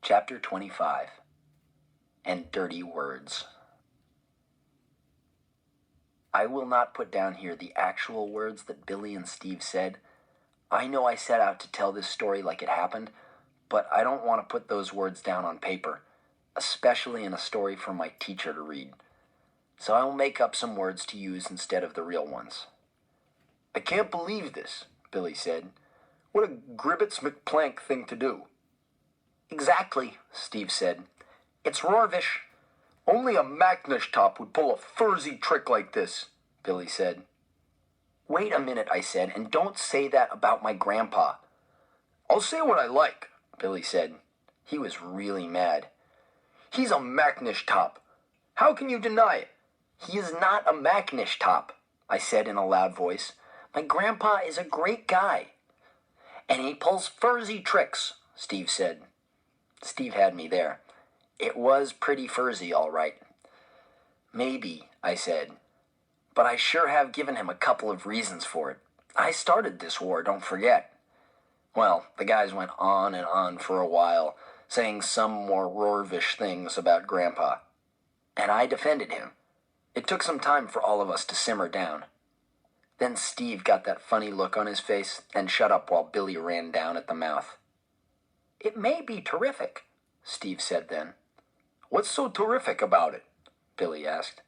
Chapter 25. And Dirty Words. I will not put down here the actual words that Billy and Steve said. I know I set out to tell this story like it happened, but I don't want to put those words down on paper, especially in a story for my teacher to read. So I will make up some words to use instead of the real ones. "I can't believe this," Billy said. "What a Gribbets McPlank thing to do." "Exactly," Steve said. "It's Rorvish." "Only a Macnish-top would pull a furzy trick like this," Billy said. "Wait a minute," I said, "and don't say that about my grandpa." "I'll say what I like," Billy said. He was really mad. "He's a Macnish-top. How can you deny it?" "He is not a Macnish-top," I said in a loud voice. "My grandpa is a great guy." "And he pulls furzy tricks," Steve said. Steve had me there. It was pretty furzy, all right. "Maybe," I said. "But I sure have given him a couple of reasons for it. I started this war, don't forget." Well, the guys went on and on for a while, saying some more Rorvish things about Grandpa. And I defended him. It took some time for all of us to simmer down. Then Steve got that funny look on his face and shut up while Billy ran down at the mouth. "It may be terrific," Steve said then. "What's so terrific about it?" Billy asked.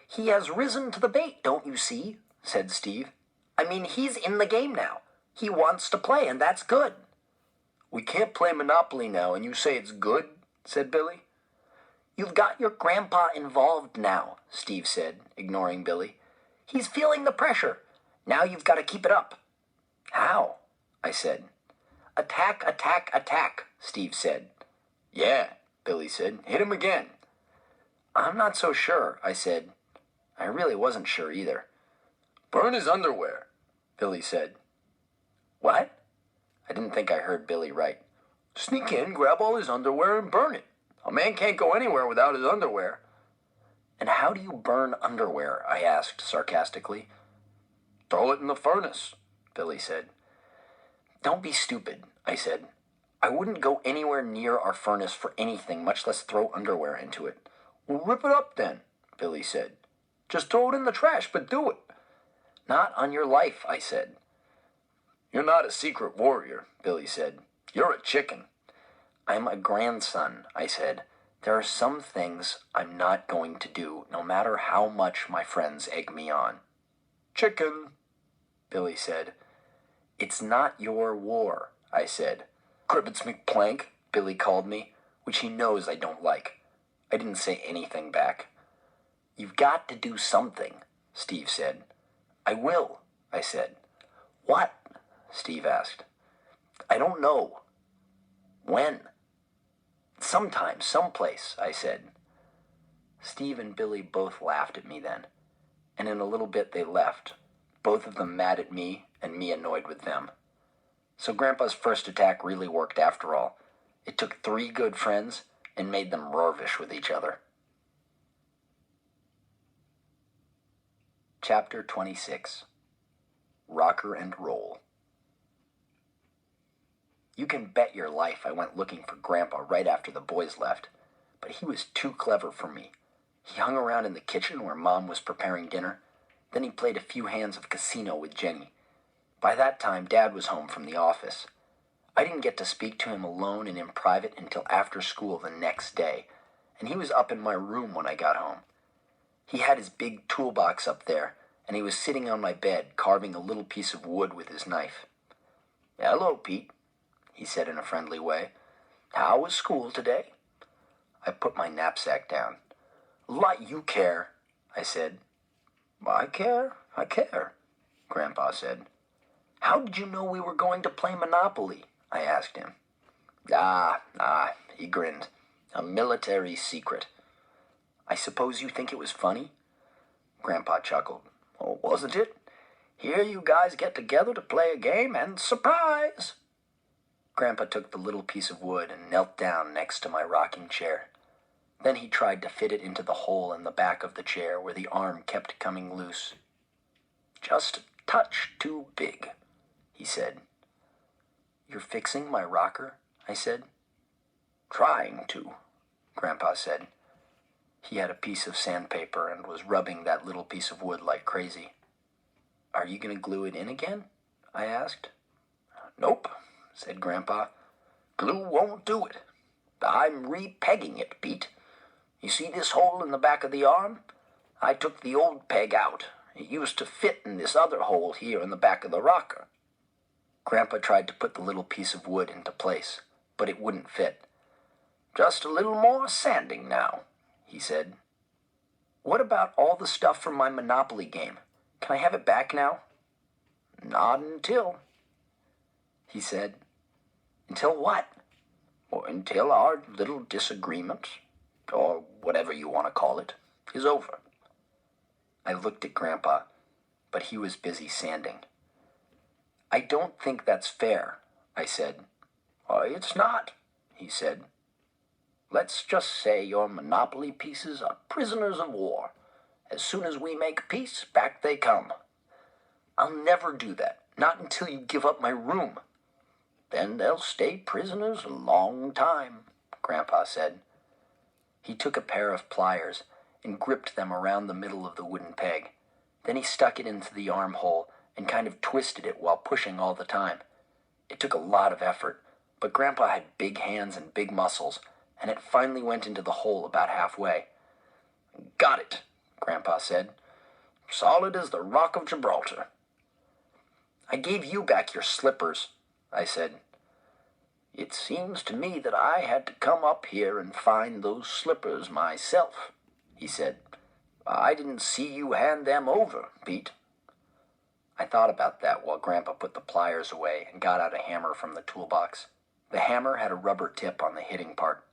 "He has risen to the bait, don't you see?" said Steve. "I mean, he's in the game now. He wants to play, and that's good." "We can't play Monopoly now, and you say it's good?" said Billy. "You've got your grandpa involved now," Steve said, ignoring Billy. "He's feeling the pressure. Now you've got to keep it up." "How?" I said. "Attack, attack, attack," Steve said. "Yeah," Billy said. "Hit him again." "I'm not so sure," I said. I really wasn't sure either. "Burn his underwear," Billy said. "What?" I didn't think I heard Billy right. "Sneak in, grab all his underwear, and burn it. A man can't go anywhere without his underwear." "And how do you burn underwear?" I asked sarcastically. "Throw it in the furnace," Billy said. "Don't be stupid," I said. "I wouldn't go anywhere near our furnace for anything, much less throw underwear into it." "Well, rip it up then," Billy said. "Just throw it in the trash, but do it." "Not on your life," I said. "You're not a secret warrior," Billy said. "You're a chicken." "I'm a grandson," I said. "There are some things I'm not going to do, no matter how much my friends egg me on." "Chicken," Billy said. "It's not your war," I said. "Gribbets McPlank," Billy called me, which he knows I don't like. I didn't say anything back. "You've got to do something," Steve said. "I will," I said. "What?" Steve asked. "I don't know." "When?" "Sometime, someplace," I said. Steve and Billy both laughed at me then, and in a little bit they left, both of them mad at me and me annoyed with them. So Grandpa's first attack really worked after all. It took 3 good friends and made them Rorvish with each other. Chapter 26. Rocker and Roll. You can bet your life I went looking for Grandpa right after the boys left, but he was too clever for me. He hung around in the kitchen where Mom was preparing dinner. Then he played a few hands of casino with Jenny. By that time, Dad was home from the office. I didn't get to speak to him alone and in private until after school the next day, and he was up in my room when I got home. He had his big toolbox up there, and he was sitting on my bed carving a little piece of wood with his knife. "Hello, Pete," he said in a friendly way. "How was school today?" I put my knapsack down. "A lot you care," I said. I care," Grandpa said. "How did you know we were going to play Monopoly?" I asked him. He grinned. "A military secret." "I suppose you think it was funny?" Grandpa chuckled. "Oh, wasn't it? Here you guys get together to play a game, and surprise!" Grandpa took the little piece of wood and knelt down next to my rocking chair. Then he tried to fit it into the hole in the back of the chair where the arm kept coming loose. "Just a touch too big," he said. "You're fixing my rocker?" I said. Trying to, Grandpa said. He had a piece of sandpaper and was rubbing that little piece of wood like crazy. Are you going to glue it in again? I asked. Nope, said Grandpa. Glue won't do it. I'm re-pegging it, Pete. You see this hole in the back of the arm? I took the old peg out. It used to fit in this other hole here in the back of the rocker. Grandpa tried to put the little piece of wood into place, but it wouldn't fit. Just a little more sanding now, he said. What about all the stuff from my Monopoly game? Can I have it back now? Not until, he said. Until what? Or until our little disagreement, or whatever you want to call it, is over. I looked at Grandpa, but he was busy sanding. I don't think that's fair, I said. It's not, he said. Let's just say your Monopoly pieces are prisoners of war. As soon as we make peace, back they come. I'll never do that, not until you give up my room. Then they'll stay prisoners a long time, Grandpa said. He took a pair of pliers and gripped them around the middle of the wooden peg. Then he stuck it into the armhole and kind of twisted it while pushing all the time. It took a lot of effort, but Grandpa had big hands and big muscles, and it finally went into the hole about halfway. Got it, Grandpa said. Solid as the Rock of Gibraltar. I gave you back your slippers, I said. It seems to me that I had to come up here and find those slippers myself, he said. I didn't see you hand them over, Pete. I thought about that while Grandpa put the pliers away and got out a hammer from the toolbox. The hammer had a rubber tip on the hitting part.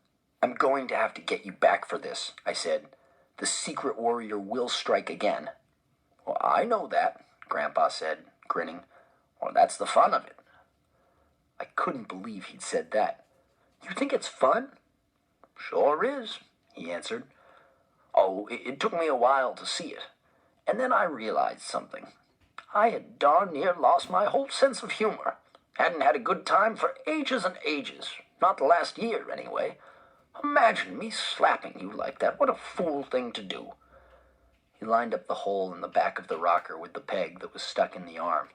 I'm going to have to get you back for this, I said. The secret warrior will strike again. Well, I know that, Grandpa said, grinning. Well, that's the fun of it. I couldn't believe he'd said that. You think it's fun? Sure is, he answered. Oh, it took me a while to see it. And then I realized something. I had darn near lost my whole sense of humor. Hadn't had a good time for ages and ages. Not the last year, anyway. Imagine me slapping you like that. What a fool thing to do. He lined up the hole in the back of the rocker with the peg that was stuck in the arm.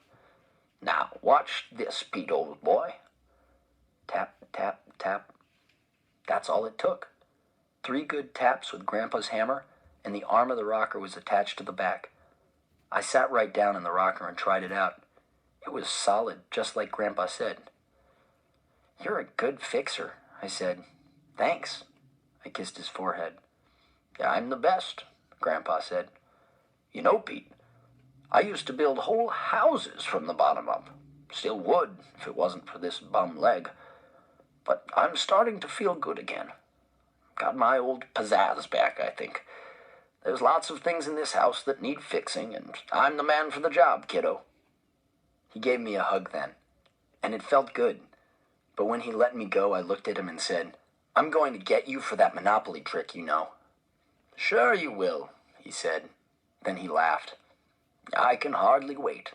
Now, watch this, Pete, old boy. Tap, tap, tap. That's all it took. 3 good taps with Grandpa's hammer, and the arm of the rocker was attached to the back. I sat right down in the rocker and tried it out. It was solid, just like Grandpa said. You're a good fixer, I said. Thanks. I kissed his forehead. Yeah, I'm the best, Grandpa said. You know, Pete, I used to build whole houses from the bottom up. Still would, if it wasn't for this bum leg. But I'm starting to feel good again. Got my old pizzazz back, I think. There's lots of things in this house that need fixing, and I'm the man for the job, kiddo. He gave me a hug then, and it felt good. But when he let me go, I looked at him and said, I'm going to get you for that Monopoly trick, you know. Sure you will, he said. Then he laughed. I can hardly wait.